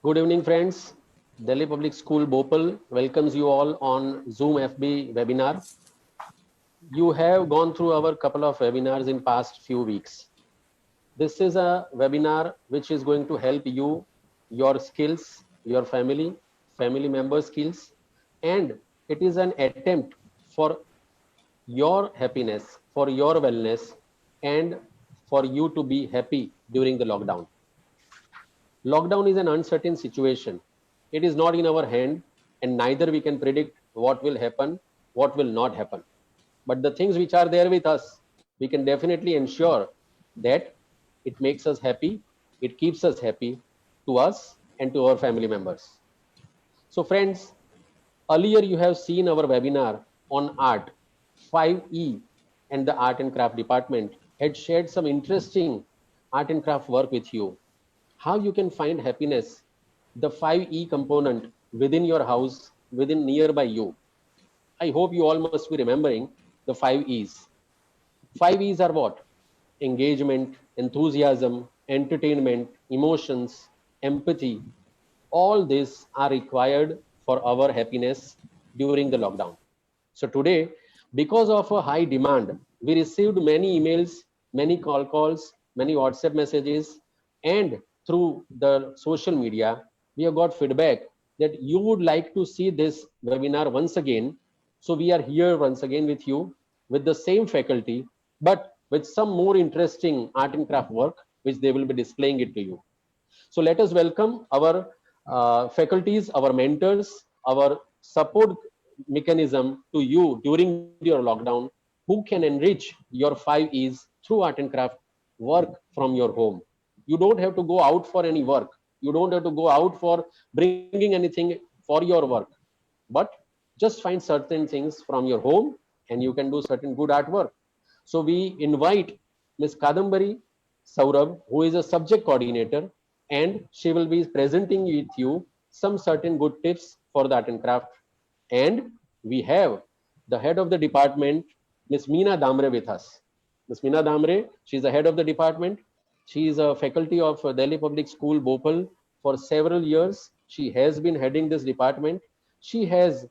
Good evening, friends. Delhi Public School Bhopal welcomes you all on Zoom FB webinar. You have gone through our couple of webinars in past few weeks. This is a webinar which is going to help you, your skills, your family member skills, and it is an attempt for your happiness, for your wellness, and for you to be happy during the lockdown. Lockdown is an uncertain situation. It is not in our hand, and neither we can predict what will happen, what will not happen. But the things which are there with us, we can definitely ensure that it makes us happy, it keeps us happy to us and to our family members. So, friends, earlier you have seen our webinar on art. 5E and the art and craft department had shared some interesting art and craft work with you. How you can find happiness, the 5E component within your house, within nearby you. I hope you all must be remembering the 5 E's. 5 E's are what? Engagement, enthusiasm, entertainment, emotions, empathy. All these are required for our happiness during the lockdown. So today, because of a high demand, we received many emails, many calls, many WhatsApp messages, and through the social media, we have got feedback that you would like to see this webinar once again. So we are here once again with you with the same faculty, but with some more interesting art and craft work, which they will be displaying it to you. So let us welcome our faculties, our mentors, our support mechanism to you during your lockdown, who can enrich your 5 E's through art and craft work from your home. You don't have to go out for any work. You don't have to go out for bringing anything for your work, but just find certain things from your home and you can do certain good artwork. So we invite Ms. Kadambari Saurabh, who is a subject coordinator, and she will be presenting with you some certain good tips for the art and craft. And we have the head of the department, Ms. Meena Damre, with us. Ms. Meena Damre, she is the head of the department. She is a faculty of Delhi Public School, Bhopal, for several years. She has been heading this department. She has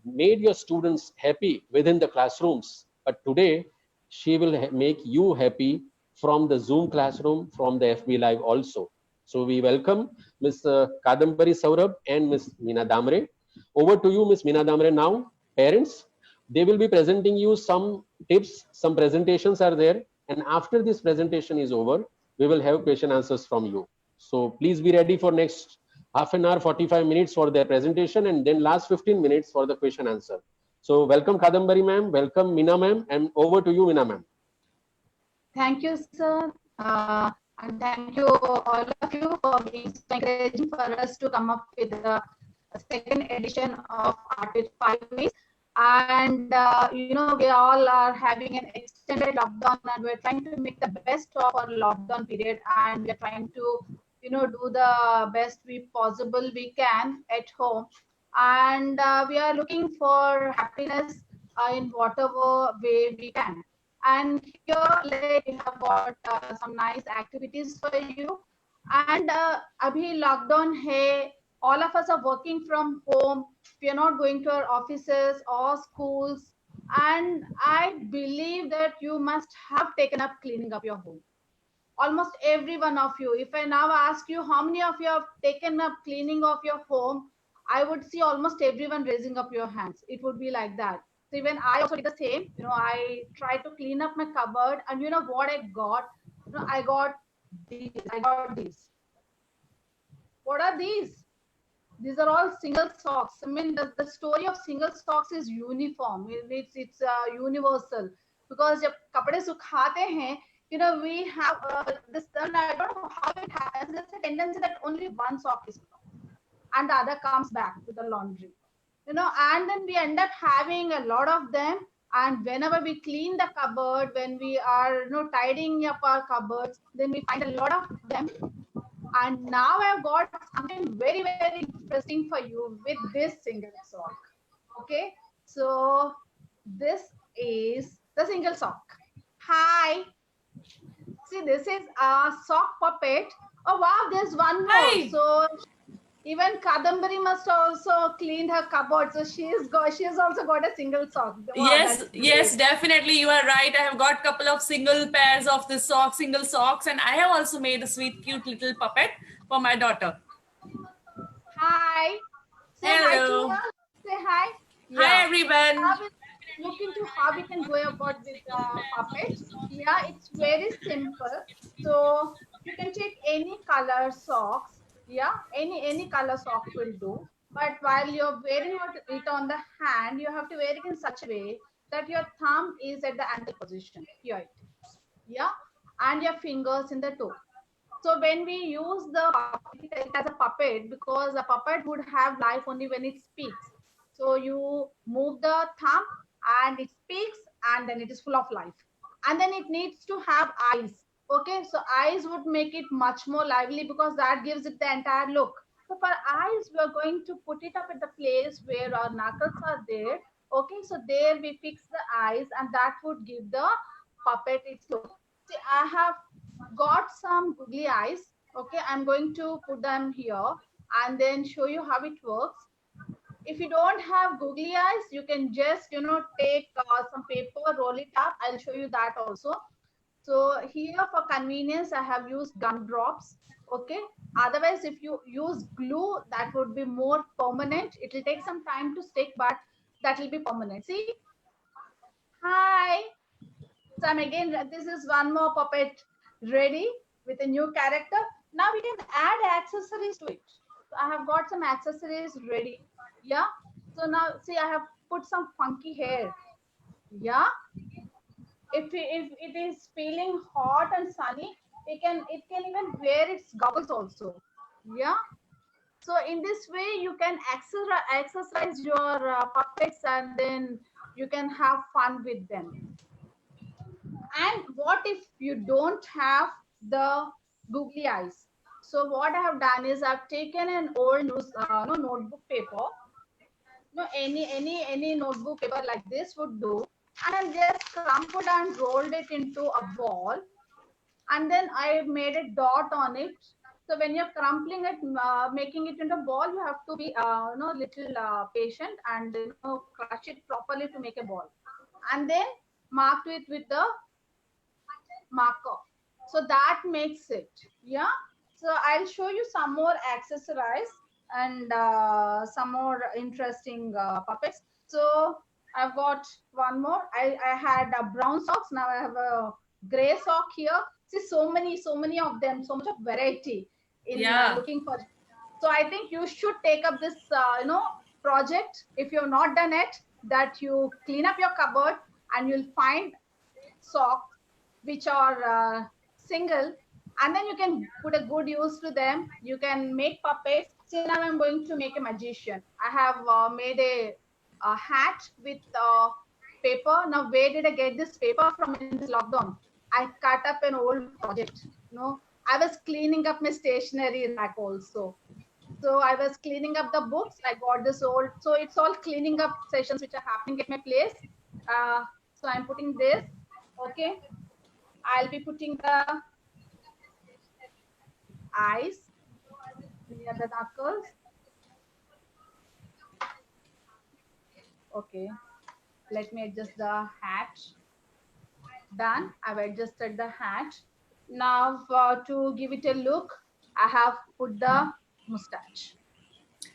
made your students happy within the classrooms. But today, she will make you happy from the Zoom classroom, from the FB Live also. So we welcome Ms. Kadambari Saurabh and Ms. Meena Damre. Over to you, Ms. Meena Damre. Now, parents, they will be presenting you some tips, some presentations are there. And after this presentation is over, we will have question answers from you. So please be ready for next half an hour, 45 minutes for their presentation, and then last 15 minutes for the question answer. So welcome Kadambari ma'am, welcome Meena ma'am, and over to you Meena ma'am. Thank you, sir. And thank you all of you for being so encouraging for us to come up with the second edition of Art with 5 Ways. And we all are having an extended lockdown, and we're trying to make the best of our lockdown period, and we're trying to, do the best we possible we can at home. And we are looking for happiness in whatever way we can. And here, like, we have got some nice activities for you. And abhi lockdown hai, all of us are working from home. We are not going to our offices or schools. And I believe that you must have taken up cleaning up your home. Almost every one of you. If I now ask you how many of you have taken up cleaning of your home, I would see almost everyone raising up your hands. It would be like that. So even I also did the same. I tried to clean up my cupboard, and you know what I got? I got these. I got these. What are these? These are all single socks. I mean, the story of single socks is uniform. It's universal, because जब कपड़े सुखाते हैं, we have this. And I don't know how it happens. There's a tendency that only one sock is and the other comes back to the laundry. And then we end up having a lot of them. And whenever we clean the cupboard, when we are tidying up our cupboards, then we find a lot of them. And now I've got something very, very interesting for you with this single sock. Okay, so this is the single sock. Hi. See, this is a sock puppet. Oh wow, there's one more. Hi. So Even Kadambari must also cleaned her cupboard, so she's also got a single sock. Wow, Yes, that's yes, great. definitely. You are right. I have got couple of single pairs of the socks, single socks, and I have also made a sweet, cute little puppet for my daughter. Hi. Say hi to Hello. her. Say hi. Hi, Yeah. So everyone. now we'll look into how we can go about with puppets. Yeah, it's very simple. So you can take any color socks. Yeah, any color socks will do. But while you're wearing it on the hand, you have to wear it in such a way that your thumb is at the ankle position. Here it is. Yeah, and your fingers in the toe. So when we use the puppet as a puppet, because a puppet would have life only when it speaks. So you move the thumb and it speaks and then it is full of life. And then it needs to have eyes. Okay, so eyes would make it much more lively because that gives it the entire look. So for eyes, we are going to put it up at the place where our knuckles are there. Okay, so there we fix the eyes and that would give the puppet its look. See, I have got some googly eyes. Okay, I'm going to put them here and then show you how it works. If you don't have googly eyes, you can just take some paper, roll it up. I'll show you that also. So here for convenience, I have used gumdrops. Okay, otherwise if you use glue, that would be more permanent. It will take some time to stick, but that will be permanent. See, hi. So I'm again, this is one more puppet ready with a new character. Now we can add accessories to it. So I have got some accessories ready. Yeah. So now see, I have put some funky hair. Yeah. If it is feeling hot and sunny, it can even wear its goggles also. Yeah. So in this way, you can exercise your puppets and then you can have fun with them. And what if you don't have the googly eyes? So what I have done is I've taken an old no, notebook paper. No, any notebook paper like this would do, and I just crumpled and rolled it into a ball, and then I made a dot on it. So when you're crumpling it, making it into a ball, you have to be little patient and crush it properly to make a ball, and then marked it with the marker. So that makes it. Yeah. So I'll show you some more accessorize and some more interesting puppets. So I've got one more. I had a brown socks. Now I have a gray sock here. See, so many of them, so much of variety in Yeah. looking for. So I think you should take up this project if you've not done it, that you clean up your cupboard and you'll find socks which are single, and then you can put a good use to them. You can make puppets. See, now I'm going to make a magician. I have made a hat with paper. Now where did I get this paper from in this lockdown? I cut up an old project. I was cleaning up my stationery rack also. So I was cleaning up the books. I got this old, so it's all cleaning up sessions which are happening at my place. So I'm putting this. Okay, I'll be putting the eyes near the knuckles. Okay, let me adjust the hat. Done. I've adjusted the hat. Now to give it a look, I have put the mustache.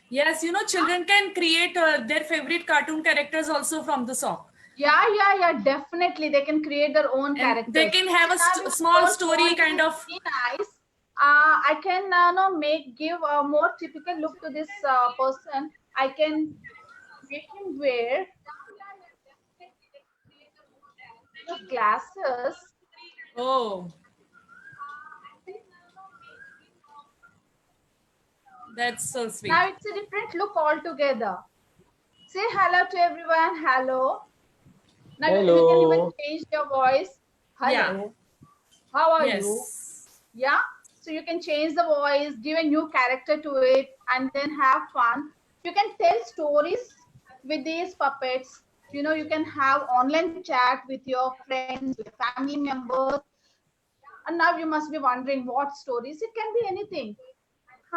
Yes, children can create their favorite cartoon characters also from the sock. Yeah, definitely. They can create their own And characters. they can have a Now, if you small don't story want kind it to of. be nice, I can give a more typical look to this person. I can make him wear glasses. Oh, that's so sweet. Now it's a different look altogether. Say hello to everyone. Hello. Now you can even Hello. change your voice. Yeah. Hello. How are you? Yes. Yeah. So you can change the voice, give a new character to it, and then have fun. You can tell stories with these puppets. You can have online chat with your friends, with family members. And now you must be wondering what stories. It can be anything.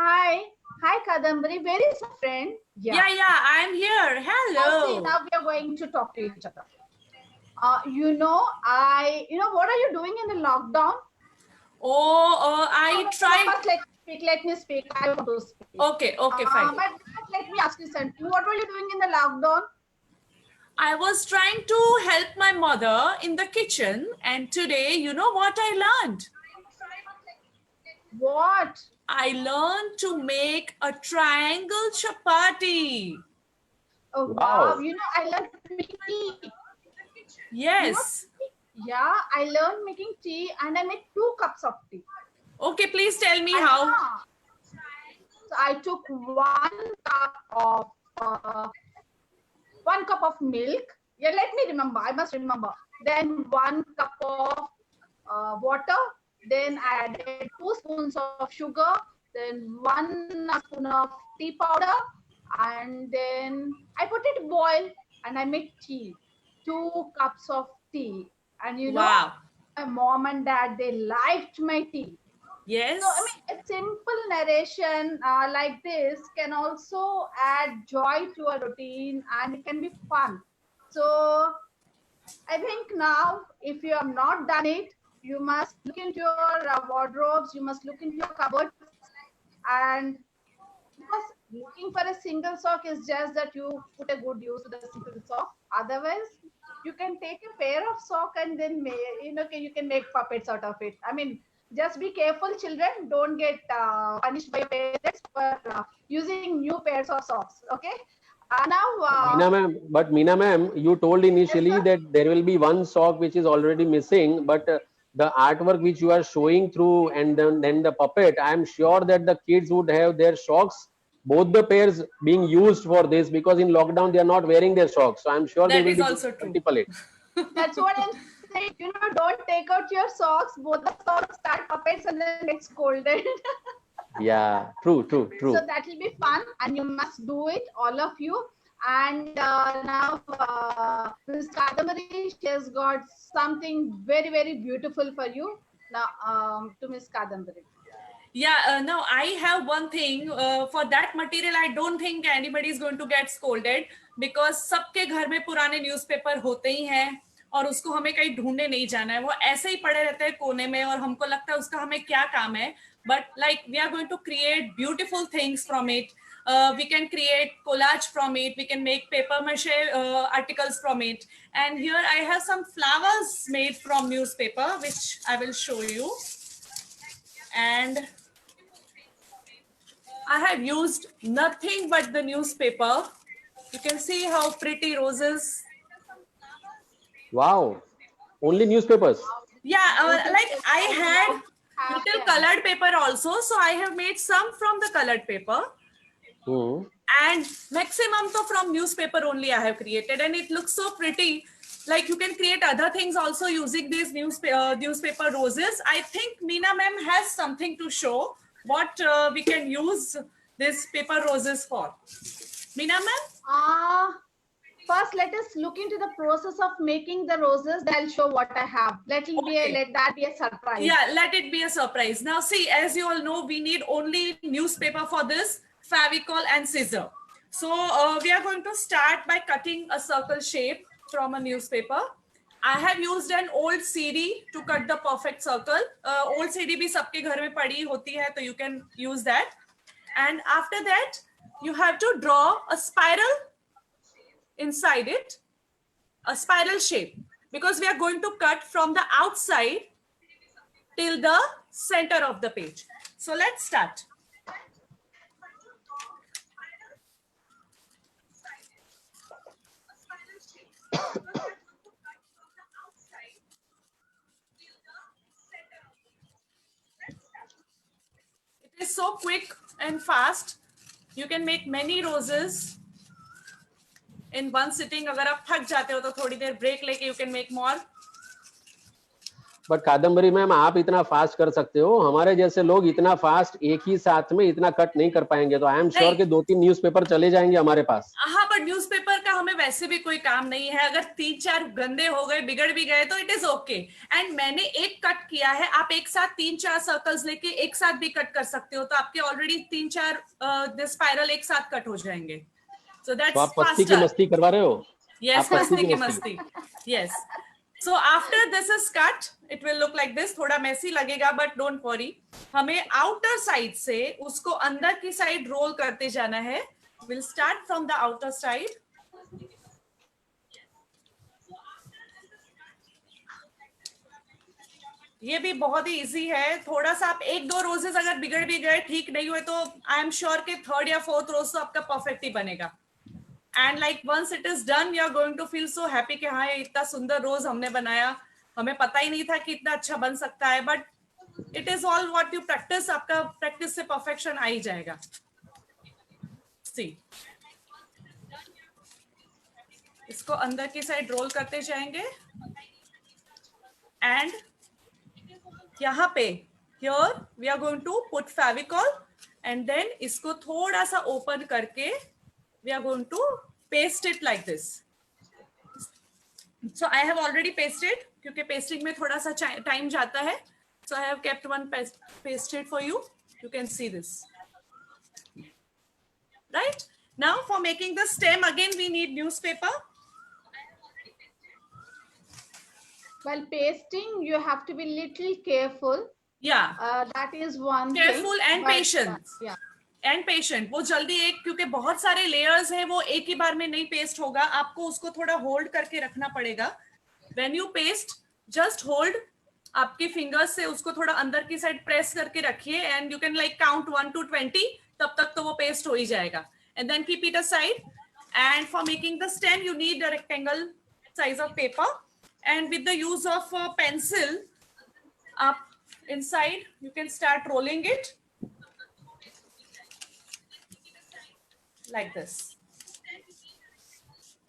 Hi, Kadambari. Where is your friend? Yeah, I am here. Now, see, Hello. now we are going to talk to each other. What are you doing in the lockdown? I tried. First, let me speak. I want to speak. Okay, fine. But let me ask you something. What were you doing in the lockdown? I was trying to help my mother in the kitchen, and today, you know what I learned? What? I learned to make a triangle chapati. Oh, Wow. wow. I learned making tea. Yes. Yeah, I learned making tea and I made 2 cups of tea. Okay, please tell me how. So I took 1 cup of milk. Yeah, let me remember. I must remember. Then 1 cup of water. Then I added 2 spoons of sugar. Then 1 spoon of tea powder. And then I put it boil and I made tea. 2 cups of tea. And Wow. my mom and dad, they liked my tea. Yes. So, a simple narration like this can also add joy to a routine and it can be fun. So, I think now, if you have not done it, you must look into your wardrobes, you must look into your cupboard, and because looking for a single sock is just that you put a good use to the single sock. Otherwise, you can take a pair of sock and then you can make puppets out of it. Just be careful, children. Don't get punished by your parents for using new pairs of socks. Okay. Meena ma'am, you told initially sir. that there will be one sock which is already missing, but the artwork which you are showing through and then the puppet, I am sure that the kids would have their socks, both the pairs being used for this, because in lockdown they are not wearing their socks. So I'm sure they That will is be also doing true. multiple it. That's what I'm saying. Don't take out your socks. Both the socks start puppets and then get scolded. Yeah, true. So that will be fun, and you must do it, all of you. And now, Ms. Kadambari, she has got something very, very beautiful for you. Now, to Ms. Kadambari. Yeah, no, I have one thing for that material. I don't think anybody is going to get scolded because सबके घर में पुराने newspaper होते ही हैं और उसको हमें कहीं ढूंढने नहीं जाना है, वो ऐसे ही पड़े रहते हैं कोने में और हमको लगता है उसका हमें क्या काम है. But like we are going to create beautiful things from it. We can create collage from it. We can make paper mache articles from it. And here I have some flowers made from newspaper, which I will show you. And I have used nothing but the newspaper. You can see how pretty roses. Wow, only newspapers. Yeah, like I had little colored paper also, so I have made some from the colored paper. And maximum to from newspaper only I have created, and it looks so pretty. Like you can create other things also using these newspaper roses. I think Meena ma'am has something to show what we can use this paper roses for. Meena ma'am? First, let us look into the process of making the roses. Then I'll show what I have. Let that be a surprise. Yeah, let it be a surprise. Now, see, as you all know, we need only newspaper for this, Favicol and scissor. So we are going to start by cutting a circle shape from a newspaper. I have used an old CD to cut the perfect circle. Old CD bhi sabke ghar mein padi hoti hai, so you can use that. And after that, you have to draw a spiral inside it, a spiral shape, because we are going to cut from the outside till the center of the page. So let's start. It is so quick and fast. You can make many roses in one sitting. अगर आप थक जाते हो तो थोड़ी देर break लेके you can make more. But Kadambari ma'am, आप इतना फास्ट कर सकते हो, हमारे जैसे लोग इतना फास्ट एक ही साथ में इतना कट नहीं कर पाएंगे. तो आई एम श्योर कि 2-3 न्यूज़पेपर चले जाएंगे हमारे पास. हाँ, बट न्यूज़पेपर का हमें वैसे भी कोई काम नहीं है, अगर 3-4 गंदे हो गए, बिगड़ भी गए तो इट इज ओके। एंड मैंने एक कट किया है, आप एक साथ 3-4 सर्कल्स लेके एक साथ भी कट कर सकते हो, तो आपके ऑलरेडी 3-4 स्पाइरल एक साथ कट हो जाएंगे। सो तो दैट्स आप पत्ती की फास्टर। मस्ती करवा रहे हो? यस, आप पत्ती मस्ती की मस्ती। मस्ती। Yes. So after this is cut, it will look like this. थोड़ा messy लगेगा, but don't worry. हमें outer side से उसको अंदर की साइड रोल करते जाना है. We'll start from the outer side. ये भी बहुत ही इजी है। थोड़ा सा आप 1-2 रोजेस अगर बिगड़ भी गए, ठीक नहीं हुए, तो आई एम श्योर कि 3rd या 4th रोज तो आपका परफेक्ट ही बनेगा। And like once it is done, you are going to feel so happy कि हाँ, ये इतना सुंदर रोज हमने बनाया, हमें पता ही नहीं था कि इतना अच्छा बन सकता है, but it is all what you practice. आपका प्रैक्टिस से परफेक्शन आ ही जाएगा। सी, इसको अंदर की साइड रोल करते जाएंगे एंड यहाँ पे here we are going to put Fevicol and then इसको थोड़ा सा ओपन करके we are going to paste it like this. So I have already pasted क्योंकि pasting में थोड़ा सा time जाता है. So I have kept one pasted for you. You can see this. Right? Now for making the stem, again we need newspaper. While pasting, you have to be little careful. Yeah. That is one Careful thing. and patient. Yeah. And patient. वो जल्दी एक, क्योंकि बहुत सारे layers हैं, वो एक ही बार में नहीं पेस्ट होगा, आपको उसको थोड़ा होल्ड करके रखना पड़ेगा। When you paste, just hold, आपके फिंगर्स से उसको थोड़ा अंदर की साइड प्रेस करके रखिए and you can like count 1 to 20, तब तक तो वो पेस्ट हो ही जाएगा। And then keep it aside. And for making the stem you need a rectangle size of paper and with the use of pencil आप inside you can start rolling it like this.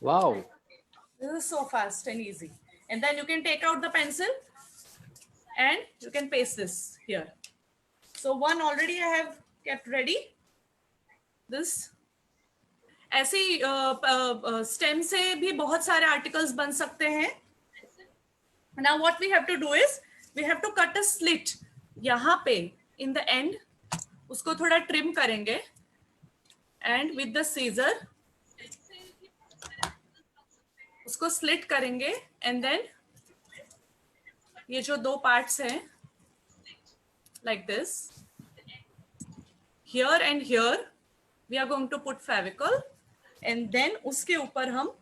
Wow. This is so fast and easy. And then you can take out the pencil and you can paste this here. So one already I have kept ready. This ऐसे stem से भी बहुत सारे articles बन सकते हैं. Now what we have to do is we have to cut a slit. यहाँ पे in the end उसको थोड़ा trim करेंगे and with the scissor उसको स्लिट करेंगे एंड देन ये जो 2 पार्ट्स हैं like this, here and here we are going to put Fevicol and then उसके ऊपर हम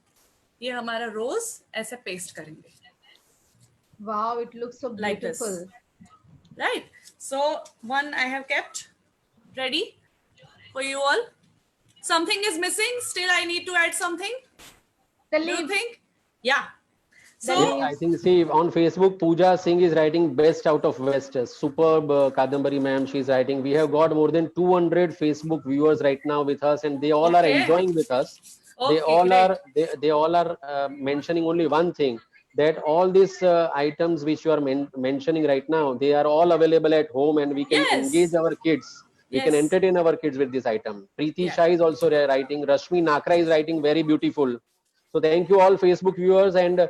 ये हमारा रोज ऐसे पेस्ट करेंगे। Wow, it looks so Like this. beautiful. Right. So one I have kept ready for you all. Something is missing. Still, I need to add something. The Do you leaves. think? Yeah. So leaves. I think, see, on Facebook, Pooja Singh is writing best out of West. Superb, Kadambari ma'am, she's writing. We have got more than 200 Facebook viewers right now with us, and they all are Okay. enjoying with us. They Okay, all great. are. They all are mentioning only one thing, that all these items which you are mentioning right now, they are all available at home, and we can Yes. engage our kids. We can Yes. entertain our kids with this item. Preeti Yeah. Shah is also writing. Rashmi Nakra is writing very beautiful. So thank you all Facebook viewers, and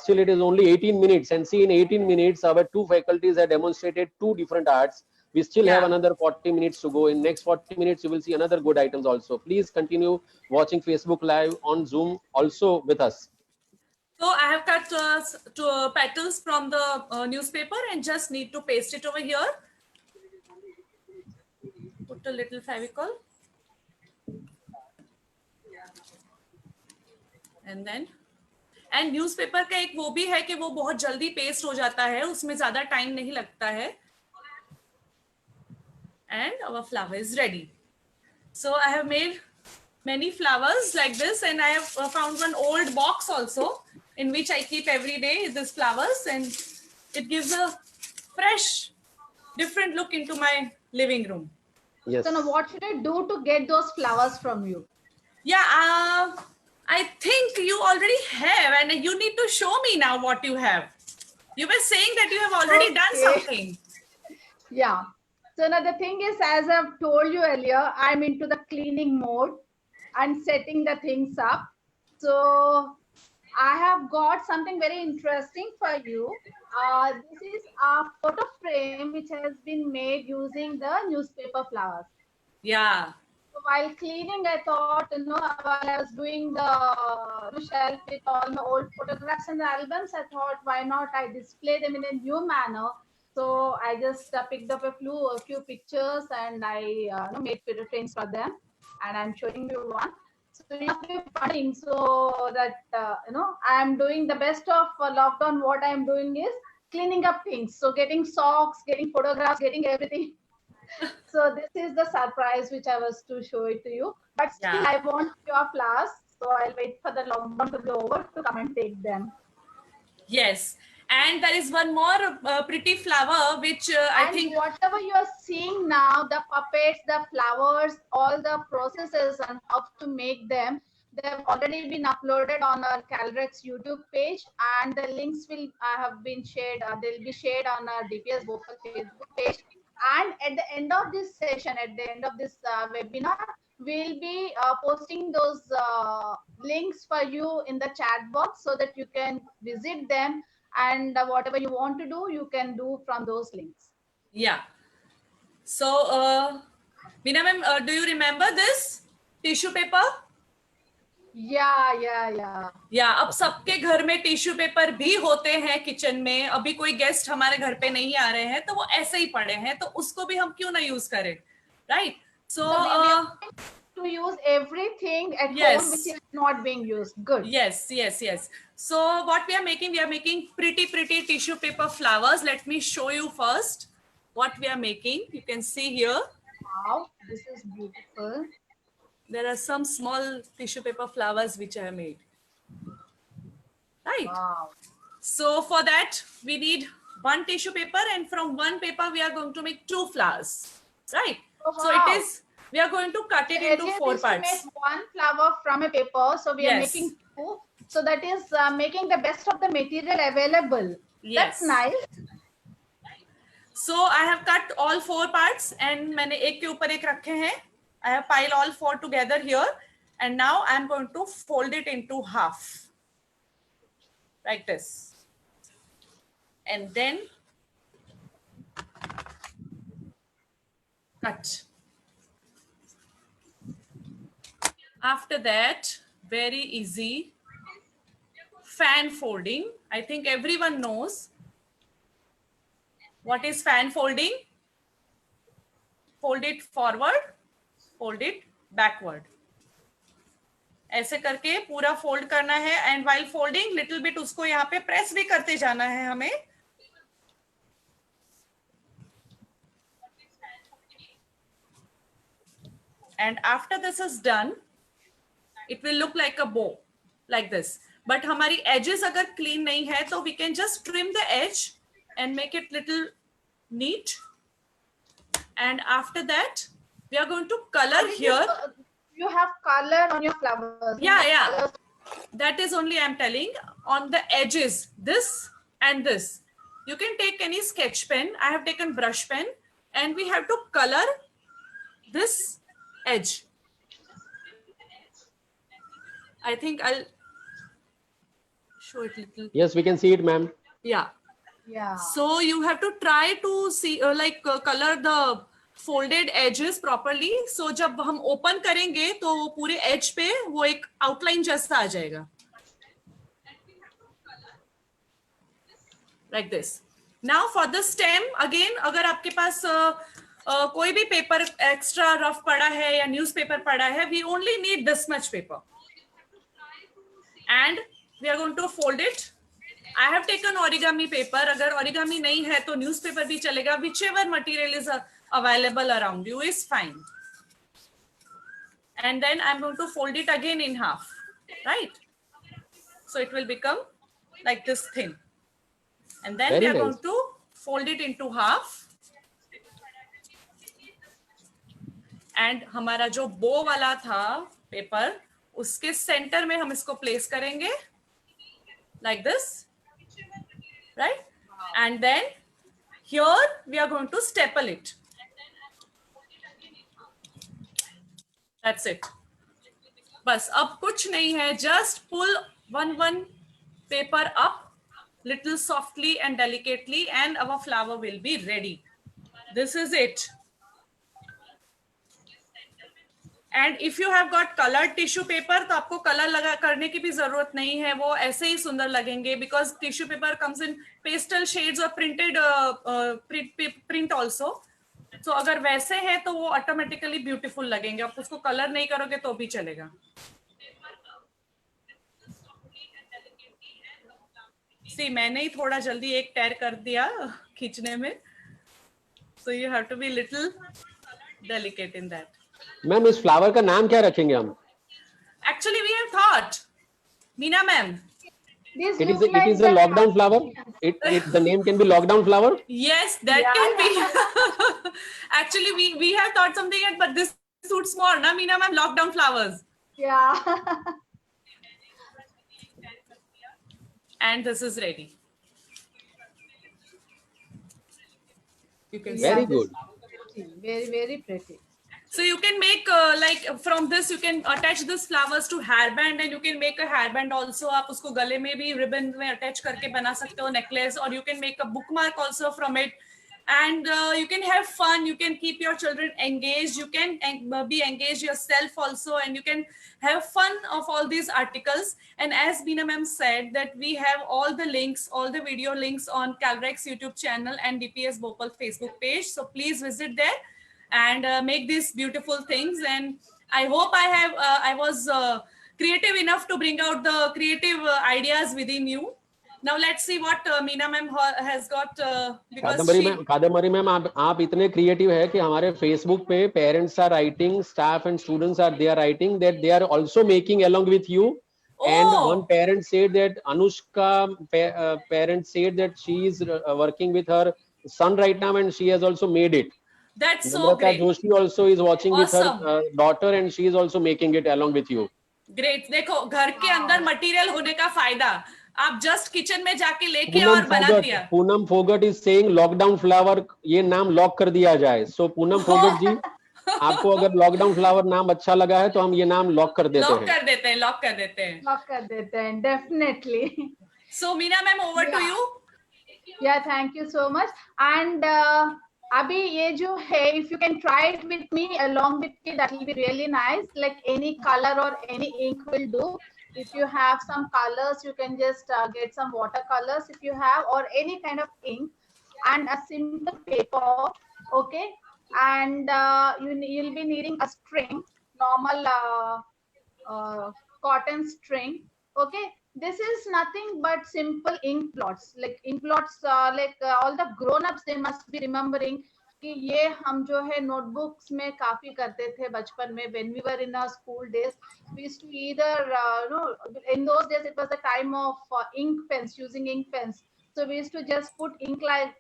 still it is only 18 minutes, and see, in 18 minutes our 2 faculties have demonstrated 2 different arts. We still have Yeah. another 40 minutes to go. In next 40 minutes you will see another good items also. Please continue watching Facebook Live on Zoom also with us. So I have cut petals from the newspaper and just need to paste it over here. Put a little favicol. And then, and newspaper का एक वो भी है कि वो बहुत जल्दी paste हो जाता है, उसमें ज्यादा टाइम नहीं लगता है. And our flower is ready. So I have made many flowers like this, and I have found one old box also in which I keep every day these flowers, and it gives a fresh, different look into my living room. Yes. So now what should I do to get those flowers from you? Yeah, I think you already have, and you need to show me now what you have. You were saying that you have already done Okay. something. Yeah. So now the thing is, as I've told you earlier, I'm into the cleaning mode and setting the things up. So I have got something very interesting for you. This is a photo frame which has been made using the newspaper flowers. Yeah. So while cleaning, I thought, while I was doing the shelf with all my old photographs and albums, I thought, why not I display them in a new manner? So I just picked up a few pictures and I made photo frames for them, and I'm showing you one. So you must be funding, so that I'm doing the best of lockdown. What I'm doing is cleaning up things. So getting socks, getting photographs, getting everything. So this is the surprise which I was to show it to you. But still, Yeah. I want your flowers, so I'll wait for the lockdown to be over to come and take them. Yes. And there is one more pretty flower which I And think. whatever you are seeing now, the puppets, the flowers, all the processes and how to make them, they have already been uploaded on our Calrex YouTube page, and the links will have been shared. They'll be shared on our DPS Bhopal Facebook page. And at the end of this session, at the end of this webinar, we'll be posting those links for you in the chat box so that you can visit them, and whatever you want to do, you can do from those links. Yeah. So, Veena ma'am, do you remember this tissue paper? Yeah. अब सबके घर में tissue paper भी होते हैं kitchen में. अभी कोई गेस्ट हमारे घर पे नहीं आ रहे हैं तो वो ऐसे ही पड़े हैं, तो उसको भी हम क्यों ना यूज करें, right? So we are going to use everything at home which is not being used. Good. Yes. So what we are making pretty tissue paper flowers. Let me show you first what we are making. You can see here. Wow, this is beautiful. There are some small tissue paper flowers which I have made. Right. Wow. So for that, we need one tissue paper, and from one paper, we are going to make 2 flowers. Right. Oh, So wow. it is, we are going to cut it into 4 parts. We make one flower from a paper, so we are making 2. So that is making the best of the material available. Yes. That's nice. So I have cut all 4 parts, and मैंने एक के ऊपर एक रखे हैं. I have piled all 4 together here, and now I am going to fold it into half, like this, and then cut. After that, very easy, fan folding. I think everyone knows what is fan folding. Fold it forward, fold it backward. ऐसे करके पूरा fold करना है, and while folding little bit उसको यहाँ पे press भी करते जाना है हमें. And after this is done, it will look like a bow, like this. But हमारी edges अगर clean नहीं है, तो we can just trim the edge and make it little neat. And after that, we are going to color here. You have color on your flowers. Yeah. That is only I'm telling. On the edges, this and this. You can take any sketch pen. I have taken brush pen, and we have to color this edge. I think I'll show it little. Yes, we can see it, ma'am. Yeah. Yeah. So you have to try to see color the folded edges properly. So जब हम open करेंगे तो वो पूरे edge पे वो एक outline जैसा आ जाएगा. Like this. Now for the stem, again, अगर आपके पास कोई भी paper extra rough पड़ा है या newspaper पड़ा है, we only need this much paper. And we are going to fold it. I have taken origami paper. अगर origami नहीं है तो newspaper भी चलेगा. Whichever material is available around you is fine. And then I'm going to fold it again in half, right? So it will become like this thin. And then we are going to fold it into half. And हमारा जो bow वाला था paper, उसके center में हम इसको place करेंगे like this, right? And then here we are going to staple it. That's it. बस अब कुछ नहीं है, just pull one paper up little softly and delicately and our flower will be ready. This is it. And if you have got coloured tissue paper तो आपको colour लगा करने की भी जरूरत नहीं है, वो ऐसे ही सुंदर लगेंगे, because tissue paper comes in pastel shades और प्रिंटेड प्रिंट ऑल्सो. सो अगर वैसे है तो वो ऑटोमेटिकली ब्यूटीफुल लगेंगे, आप उसको कलर नहीं करोगे तो भी चलेगा. सी मैंने ही थोड़ा जल्दी एक टैर कर दिया खींचने में, so you have to be little delicate in that. Ma'am इस फ्लावर का नाम क्या रखेंगे हम? Actually, we have thought, Meena ma'am. This It look like is a lockdown flower. The name can be lockdown flower. Yes, that can be. Actually, we have thought something, but this suits more, na Meena ma'am? Lockdown flowers. Yeah. And this is ready. You can see. Very good. Very, very pretty. So you can make like from this you can attach this flowers to hairband, and you can make a hairband also. आप उसको गले में भी ribbon में attach करके बना सकते हो necklace, or you can make a bookmark also from it. And you can have fun, you can keep your children engaged, you can be engaged yourself also, and you can have fun of all these articles. And as Meena ma'am said, that we have all the links, all the video links on Calrex YouTube channel and DPS Bhopal Facebook page. So please visit there and make these beautiful things. And I hope I was creative enough to bring out the creative ideas within you. Now let's see what Meena ma'am has got. Kadambari ma'am आप इतने creative है कि हमारे Facebook पे parents are writing, staff and students are they are writing that they are also making along with you. And one parent said that Anushka parent said that she is working with her son right now, and she has also made it. That's so great. Joshi also is watching with her daughter, and she is also making it along with you. Great. देखो घर के अंदर material होने का फायदा, आप just kitchen में जाके लेके और बना दिया. Poonam Phogat is saying lockdown flower, ये नाम लॉक कर दिया जाए. So पूनम फोगट जी, आपको अगर लॉकडाउन फ्लावर नाम अच्छा लगा है तो हम ये नाम लॉक कर देते हैं. लॉक कर देते हैं Definitely. So Meena ma'am, over to you. Yeah, thank you so much. And अभी ये जो है, if you can try it with me along with me, that will be really nice. Like any color or any ink will do. If you have some colors, you can just get some watercolors if you have, or any kind of ink, and a simple paper, okay? And you'll be needing a string, normal cotton string, okay? This is nothing but simple ink blots. Like ink blots, all the grown-ups, they must be remembering कि ये हम जो है notebooks में काफी करते थे बचपन में. When we were in our school days, we used to either in those days it was the time of ink pens, using ink pens. So we used to just put ink like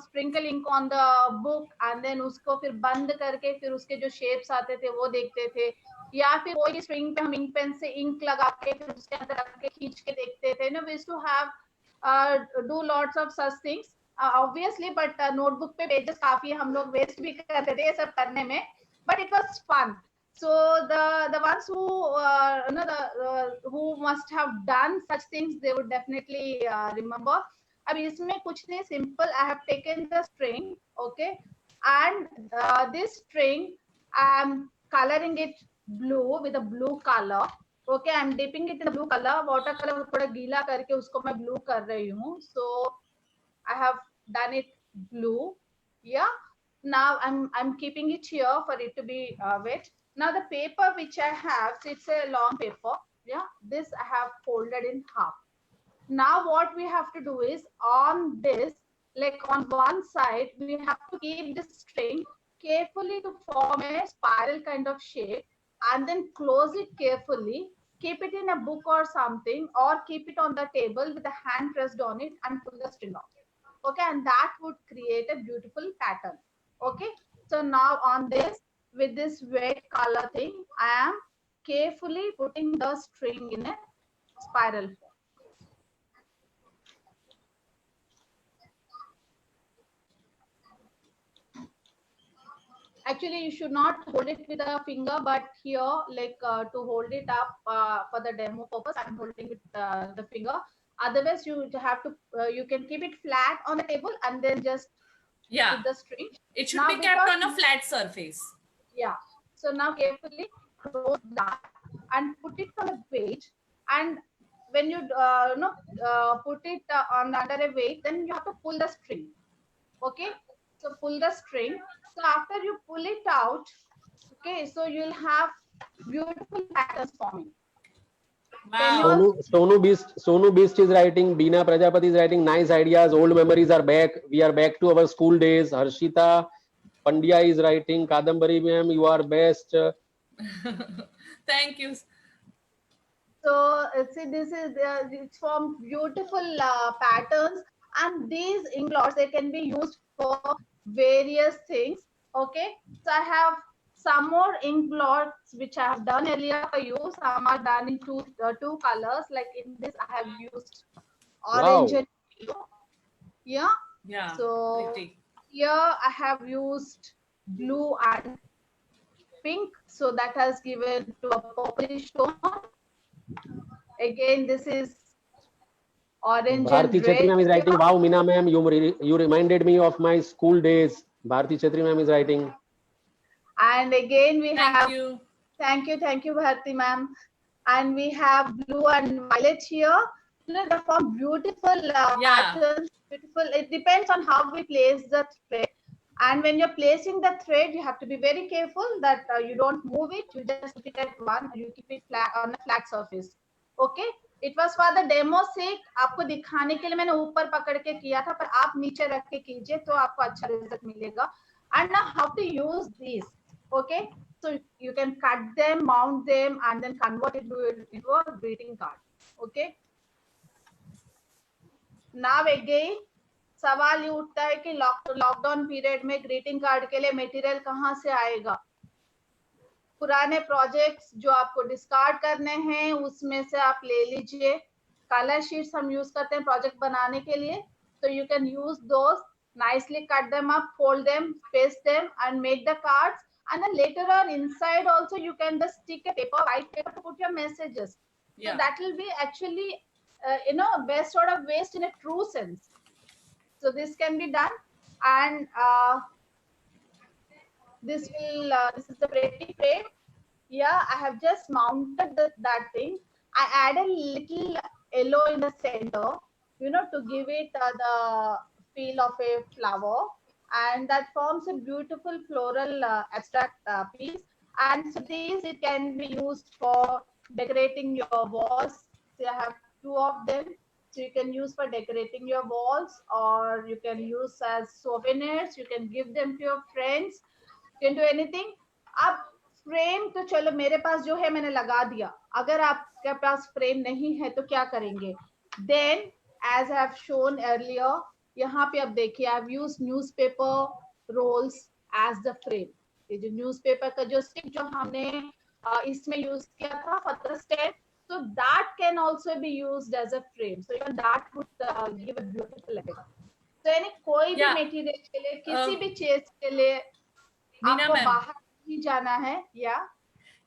sprinkle ink on the book, and then उसको फिर बंद करके फिर उसके जो shapes आते थे वो देखते थे, या फिर कोई स्ट्रिंग पे हम इंक पेन से इंक लगा के फिर उसके अंदर रख के खींच के देखते थे. We used to have do lots of such things obviously, but notebook पे pages काफी हम लोग waste भी करते थे ये सब करने में, but it was fun. So the ones who who must have done such things, they would definitely remember. अब इसमें कुछ नहीं, simple. I have taken the string, okay, and this string I am coloring it blue with a blue color, okay. I'm dipping it in the blue color. Watercolor थोड़ा गीला करके उसको मैं blue कर रही हूँ. So I have done it blue. Yeah. Now I'm keeping it here for it to be wet. Now the paper which I have, so it's a long paper. Yeah. This I have folded in half. Now what we have to do is, on this, like on one side, we have to keep this string carefully to form a spiral kind of shape, and then close it carefully, keep it in a book or something, or keep it on the table with a hand pressed on it and pull the string off. Okay, and that would create a beautiful pattern. Okay, so now on this, with this wet color thing, I am carefully putting the string in a spiral form. Actually, you should not hold it with a finger, but here, like to hold it up for the demo purpose, I'm holding with the finger. Otherwise, you have to, you can keep it flat on the table and then just Yeah, put the string. it should Now, be kept because, on a flat surface. yeah. So now carefully close that and put it on a weight. And when you, put it on under a weight, then you have to pull the string. Okay, so pull the string. So after you pull it out, okay, so you'll have beautiful patterns forming. Can you Wow. also Sonu Beast is writing, Beena Prajapati is writing, nice ideas, old memories are back. We are back to our school days. Harshita Pandya is writing, Kadambari ma'am, you are best. Thank you. so see, this is it's from beautiful patterns, and these inklets they can be used for various things. Okay, so I have some more inklets which I have done earlier for you. Some are done in two colors. Like in this, I have used orange Wow. and yellow. Yeah. Yeah, So pretty. here I have used blue and pink. So that has given to a purplish tone. Again, this is orange and Bharti Chetri red ma'am is here. writing, wow, Meena ma'am, you reminded me of my school days. Bharti Chetri ma'am is writing. And again, we Thank have, you. thank you, Bharti ma'am. And we have blue and violet here. You know, they form beautiful Yeah. patterns. Beautiful. It depends on how we place the thread. And when you're placing the thread, you have to be very careful that you don't move it. You just keep it at one. You keep it flat on a flat surface. Okay. It was for the demo sake. आपको दिखाने के लिए मैंने ऊपर पकड़ के किया था, पर आप नीचे रख के कीजिए तो आपको अच्छा रिजल्ट मिलेगा. And now how to use these? Okay. So you can cut them, mount them, and then convert it into a greeting card. Okay. Now again, सवाल ये उठता है कि लॉकडाउन पीरियड में ग्रीटिंग कार्ड के लिए मटेरियल कहाँ से आएगा. पुराने प्रोजेक्ट्स जो आपको डिस्कार्ड करने हैं उसमें से आप ले लीजिए. कलर शीट्स हम यूज करते हैं प्रोजेक्ट बनाने के लिए, so you can use those, nicely cut them up, fold them, paste them, and make the cards. And then later on inside also you can just stick a paper, white paper, to put your messages. Yeah. So that will be actually best sort of waste in a true sense. So this can be done. And this is the pretty frame. Yeah, I have just mounted that thing. I add a little yellow in the center, to give it the feel of a flower, and that forms a beautiful floral abstract piece. And so these, it can be used for decorating your walls. So I have two of them. So you can use for decorating your walls, or you can use as souvenirs. You can give them to your friends. You can do anything. अब frame तो चलो मेरे पास जो है मैंने लगा दिया. अगर आपके पास फ्रेम नहीं है तो क्या करेंगे? Then, as I have shown earlier, यहाँ पे अब देखिए, I've used newspaper rolls as the frame. ये जो न्यूज़पेपर का जो स्टिक जो हमने इसमें यूज किया था for the stand, so that can also be used as a frame. So even that would give a beautiful effect. So यानी कोई भी Yeah. मटेरियल के लिए, किसी भी चीज के लिए Meena आपको ma'am. बाहर नहीं जाना है. या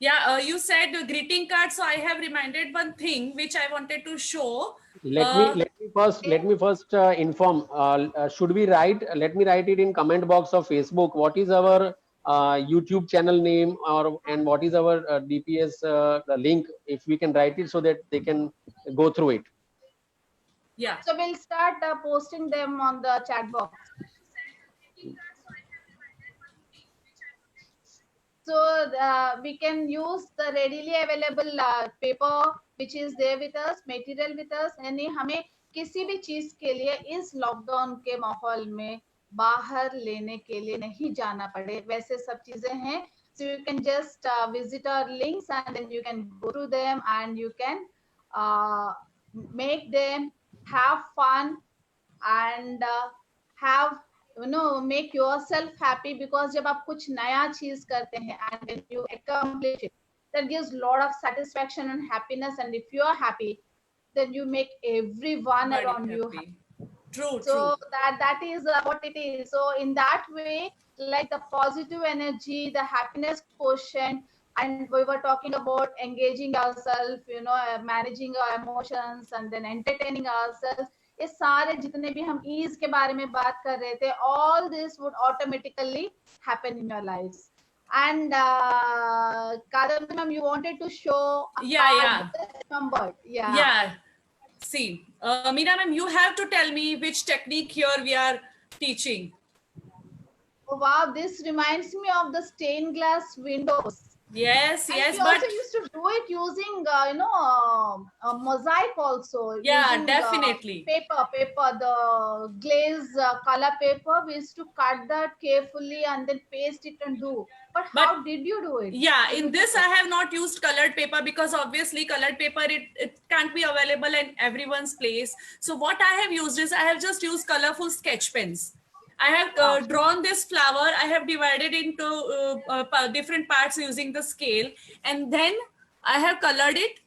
Yeah, you said greeting card, so I have reminded one thing which I wanted to show. Let me first inform. Should we write? Let me write it in comment box of Facebook. What is our YouTube channel name, and what is our DPS link? If we can write it so that they can go through it. Yeah. so we'll start posting them on the chat box. So we can use the readily available paper which is there with us, material with us. यानी हमें किसी भी चीज के लिए इस lockdown के माहौल में बाहर लेने के लिए नहीं जाना पड़े, वैसे सब चीजें हैं. So you can just visit our links and then you can go to them and you can make them, have fun, and have make yourself happy, because जब आप कुछ नया चीज करते हैं and when you accomplish it, that gives lot of satisfaction and happiness, and if you are happy, then you make everyone Very around you happy. happy. True, So true. that is what it is. So in that way, like the positive energy, the happiness quotient, and we were talking about engaging ourselves, managing our emotions and then entertaining ourselves. ये सारे जितने भी हम ease के बारे में बात कर रहे थे, all this would automatically happen in your lives. And Kadambi ma'am, you wanted to show numbered. Yeah. See, Meena ma'am, you have to tell me which technique here we are teaching. Oh, wow, this reminds me of the stained glass windows. Yes, And yes, we but also used to do it using, a mosaic also. yeah, using, definitely. Paper, the glaze color paper. We used to cut that carefully and then paste it and do. But how did you do it? Yeah, in this I have not used colored paper because obviously colored paper, it can't be available in everyone's place. So what I have used is I have just used colorful sketch pens. I have drawn this flower. I have divided into different parts using the scale, and then I have colored it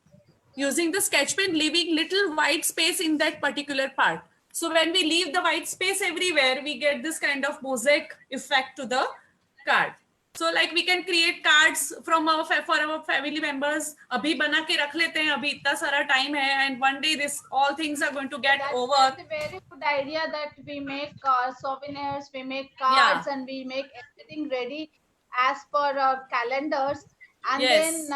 using the sketch pen, leaving little white space in that particular part. So when we leave the white space everywhere, we get this kind of mosaic effect to the card. So like we can create cards from for our family members. अभी बना के रख लेते हैं, अभी इतना सारा time है, and one day this all things are going to get over. That's a very good idea that we make souvenirs, we make cards, and we make everything ready as per our calendars. And Yes. then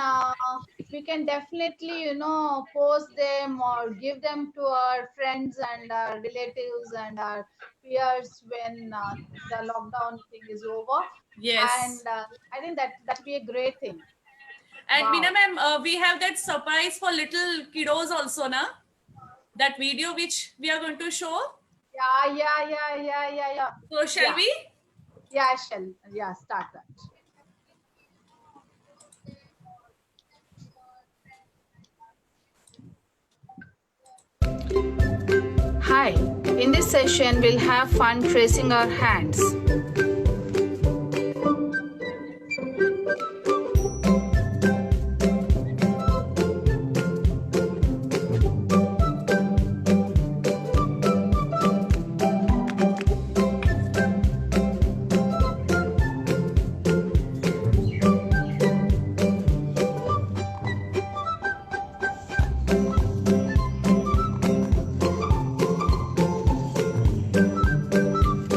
we can definitely, post them or give them to our friends and our relatives and our peers when the lockdown thing is over. Yes. And I think that'd be a great thing. And Wow. Meena ma'am, we have that surprise for little kiddos also, na? That video which we are going to show. Yeah. So shall Yeah. we? Yeah, I shall. Yeah, start that. Hi, in this session we'll have fun tracing our hands.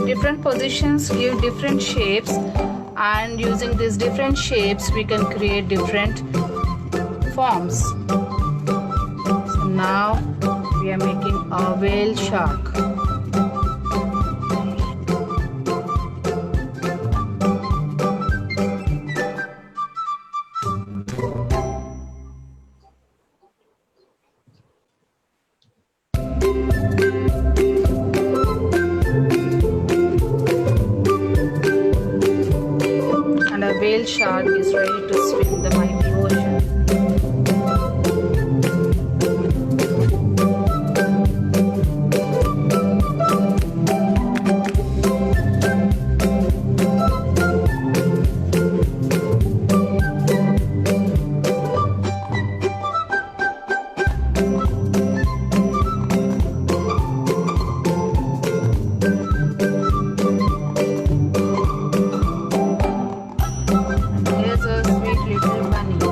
Different positions give different shapes, and using these different shapes we can create different forms. So now we are making a whale shark. And a whale shark is ready to swim the mighty ocean. And here's a sweet little bunny.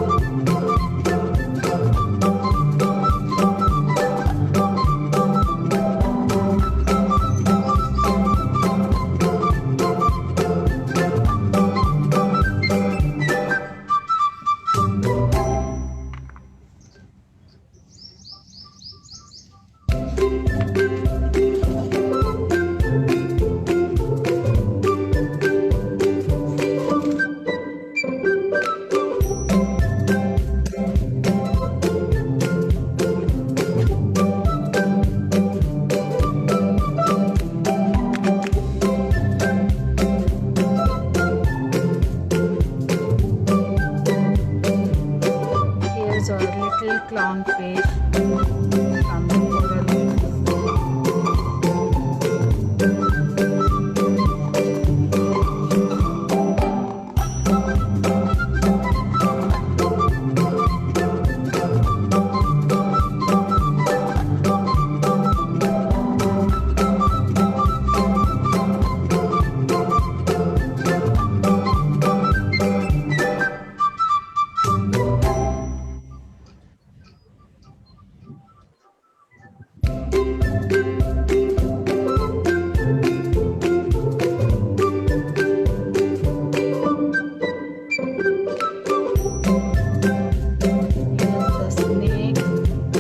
The snake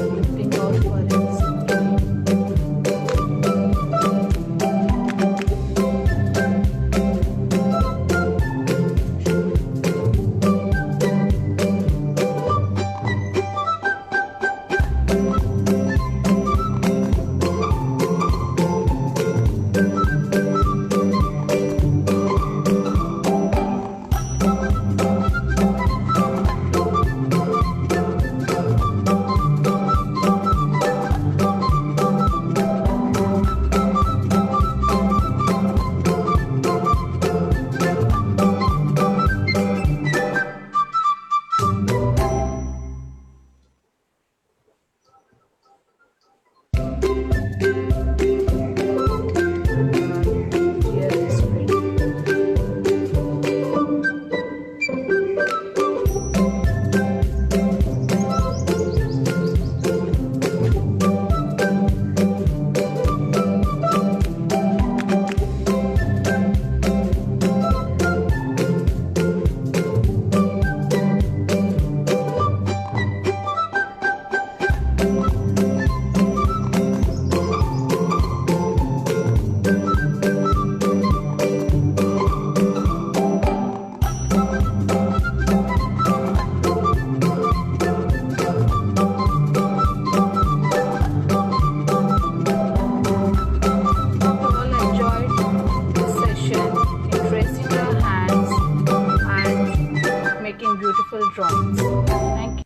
looking out for its Here is spread. Hope you all enjoyed this session in tracing your hands and making beautiful drawings. Thank you.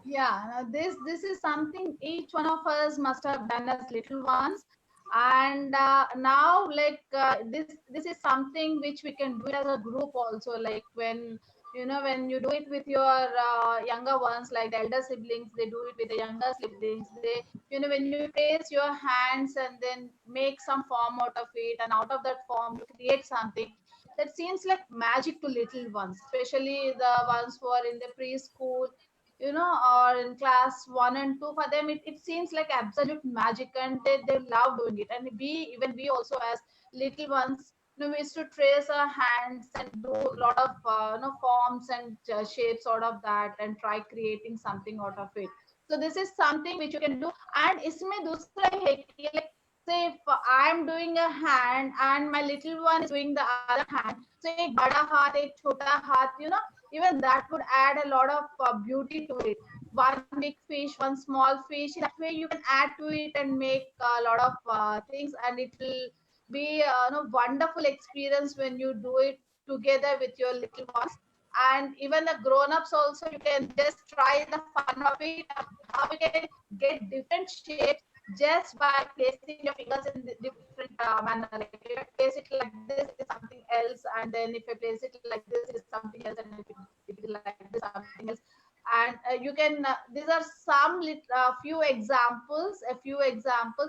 Yeah, now this is something each one of us must have done as little ones, and now this is something which we can do as a group also. Like when when you do it with your younger ones, like the elder siblings, they do it with the younger siblings. They when you place your hands and then make some form out of it, and out of that form you create something that seems like magic to little ones, especially the ones who are in the preschool, or in class 1 and 2. For them it seems like absolute magic, and they love doing it. And even we also, as little ones, we used to trace our hands and do a lot of forms and shapes out of that, and try creating something out of it. So this is something which you can do. And इसमें दूसरा है कि, like, say if I am doing a hand and my little one is doing the other hand, so एक बड़ा हाथ एक छोटा हाथ, even that would add a lot of beauty to it. One big fish, one small fish, that way you can add to it and make a lot of things, and it will be wonderful experience when you do it together with your little ones. And even the grown-ups also, you can just try the fun of it, how you can get different shapes just by placing your fingers in the different manner. Like if I place it like this, it's something else, and then if I place it like this, it's something else, and if it is like this, something else. And you can these are some few examples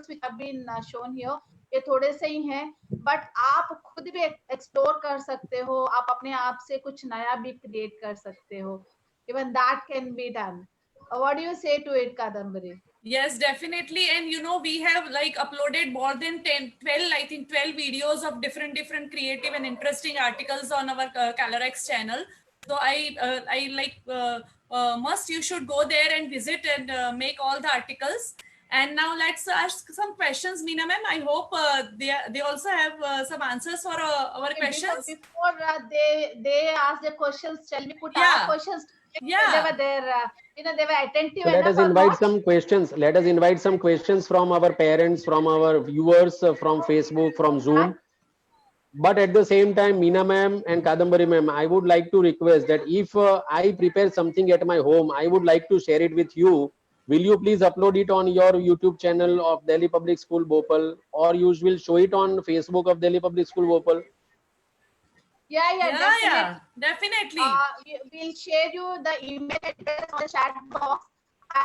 which have been shown here. ये थोड़े से ही हैं, but आप खुद भी explore कर सकते हो, आप अपने आप से कुछ नया भी क्रिएट कर सकते हो. Even that can be done. What do you say to it, Kadambari? Yes, definitely. And we have like uploaded more than 10, 12, I think 12 videos of different creative and interesting articles on our ColorX channel. So I like must you should go there and visit and make all the articles. And now let's ask some questions, Meena ma'am. I hope they also have some answers for our questions. Before they ask the questions, shall we put Yeah. our questions? Yeah. They were there, they were attentive. So let us invite some questions. Let us invite some questions from our parents, from our viewers, from Facebook, from Zoom. But at the same time, Meena ma'am and Kadambari ma'am, I would like to request that if I prepare something at my home, I would like to share it with you. Will you please upload it on your YouTube channel of Delhi Public School Bhopal, or you will show it on Facebook of Delhi Public School Bhopal? Yeah, Definitely. We'll share you the email address on the chat box,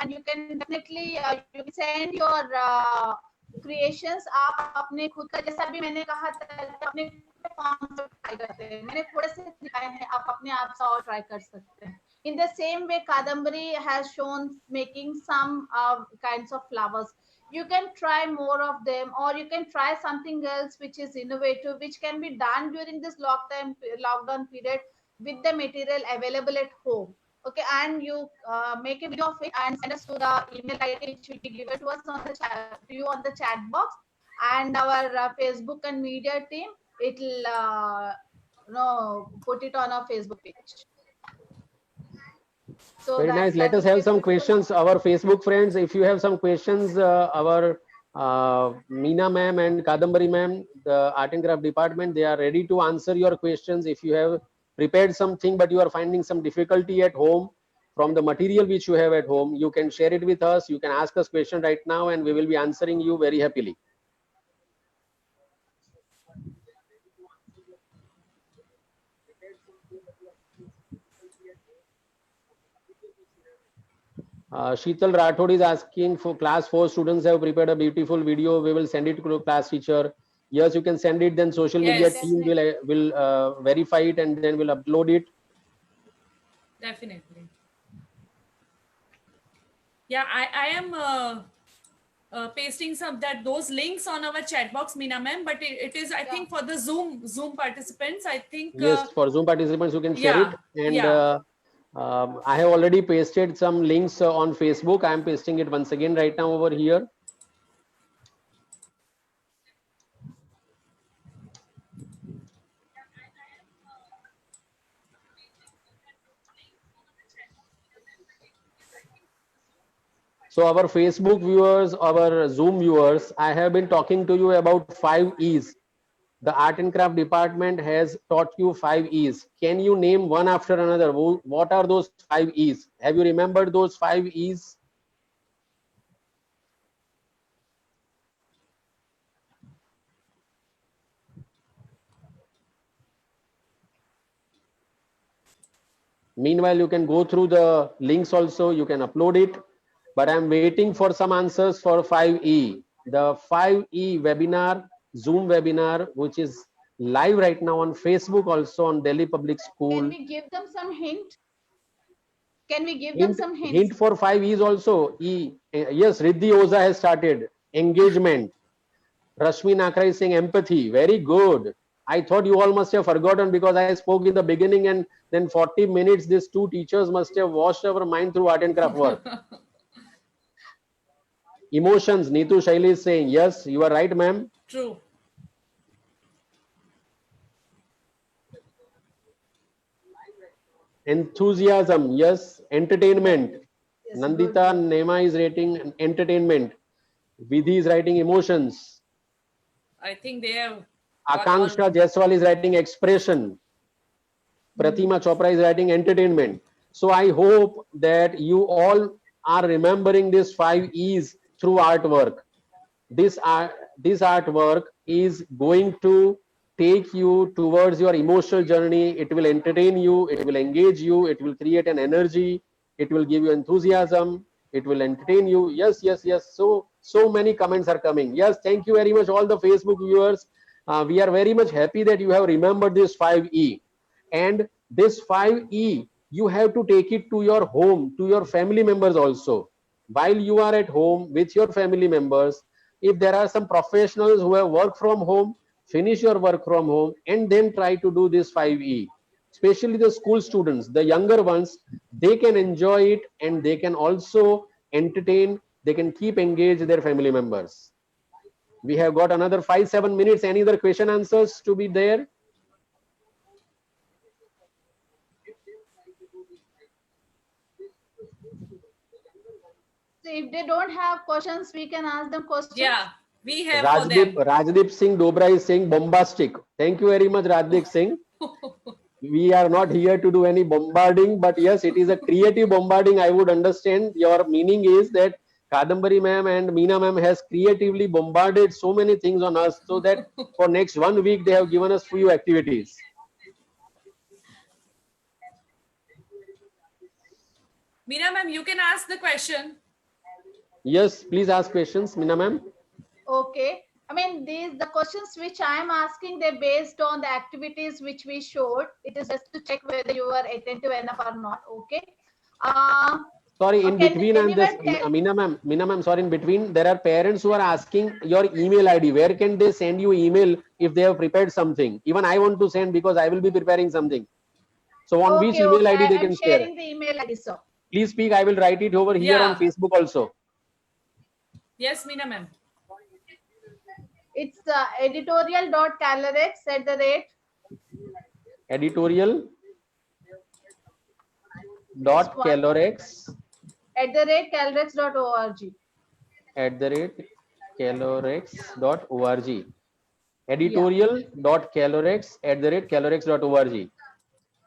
and you can definitely you can send your creations. आप अपने खुद का, जैसा भी मैंने कहा था, अपने फॉर्म ट्राई करते हैं. मैंने थोड़े से दिखाए हैं, आप अपने आप से और ट्राई कर सकते हैं. In the same way, Kadambari has shown making some kinds of flowers. You can try more of them, or you can try something else which is innovative, which can be done during this lockdown period with the material available at home. Okay, and you make a video of it and send us to the email ID which will be given to us on the chat, to you on the chat box, and our Facebook and media team, it'll put it on our Facebook page. So Very nice. Let us that's have it. some questions. Our Facebook friends, if you have some questions, our Meena ma'am and Kadambari ma'am, the art and craft department, they are ready to answer your questions. If you have prepared something but you are finding some difficulty at home from the material which you have at home, you can share it with us. You can ask us question right now and we will be answering you very happily. Sheetal Rathod is asking for class 4 students have prepared a beautiful video. We will send it to the class teacher. Yes, you can send it. Then social media Yes. team will verify it and then will upload it. Definitely. Yeah, I am pasting those links on our chat box, Meena ma'am. But it is, I think, for the Zoom participants. I think. Yes, for Zoom participants, you can share Yeah, it. And yeah. I have already pasted some links on Facebook. I am pasting it once again right now over here. So our Facebook viewers, our Zoom viewers, I have been talking to you about 5 E's. The art and craft department has taught you 5 E's. Can you name one after another? What are those 5 E's? Have you remembered those 5 E's? Meanwhile, you can go through the links also. You can upload it. But I'm waiting for some answers for 5E. The 5E webinar, Zoom webinar, which is live right now on Facebook, also on Delhi Public School. Can we give them some hint? Can we give them some hints? Hint for 5E's also. E. Yes, Riddhi Oza has started. Engagement. Rashmi Nakra is saying empathy. Very good. I thought you all must have forgotten because I spoke in the beginning and then 40 minutes these two teachers must have washed our mind through art and craft work. Emotions, Neetu Shaili is saying, yes, you are right, ma'am. True. Enthusiasm, yes. Entertainment. Yes, Nandita good. Nema is rating entertainment. Vidhi is writing emotions. I think they have. Akanksha Jaiswal is writing expression. Pratima Chopra is writing entertainment. So I hope that you all are remembering these 5 E's through artwork. This artwork is going to take you towards your emotional journey. It will entertain you. It will engage you. It will create an energy. It will give you enthusiasm. It will entertain you. Yes, yes, yes. So many comments are coming. Yes, thank you very much, all the Facebook viewers. We are very much happy that you have remembered this 5E. And this 5E, you have to take it to your home, to your family members also. While you are at home with your family members, if there are some professionals who have work from home, finish your work from home and then try to do this 5E. Especially the school students, the younger ones, they can enjoy it and they can also entertain, they can keep engaged their family members. We have got another 5-7 minutes. Any other question answers to be there? So if they don't have questions, we can ask them questions. Yeah, we have for them. Rajdeep Singh Dobra is saying bombastic. Thank you very much, Rajdeep Singh. We are not here to do any bombarding, but yes, it is a creative bombarding. I would understand your meaning is that Kadambari ma'am and Meena ma'am has creatively bombarded so many things on us so that for next 1 week they have given us few activities. Meena ma'am, you can ask the question. Yes, please ask questions, Meena ma'am. Okay. I mean, the questions which I am asking, they're based on the activities which we showed. It is just to check whether you are attentive enough or not. Okay. Sorry, in Okay, between, I'm just, Meena ma'am, sorry, in between, there are parents who are asking your email ID. Where can they send you email if they have prepared something? Even I want to send because I will be preparing something. So on which email ID they I'm can share? sharing the email ID, sir. Please speak. I will write it over here on Facebook also. Yes, Meena ma'am. It's editorial.calorex editorial.calorex @calorex.org. @calorex.org. editorial.calorex@calorex.org.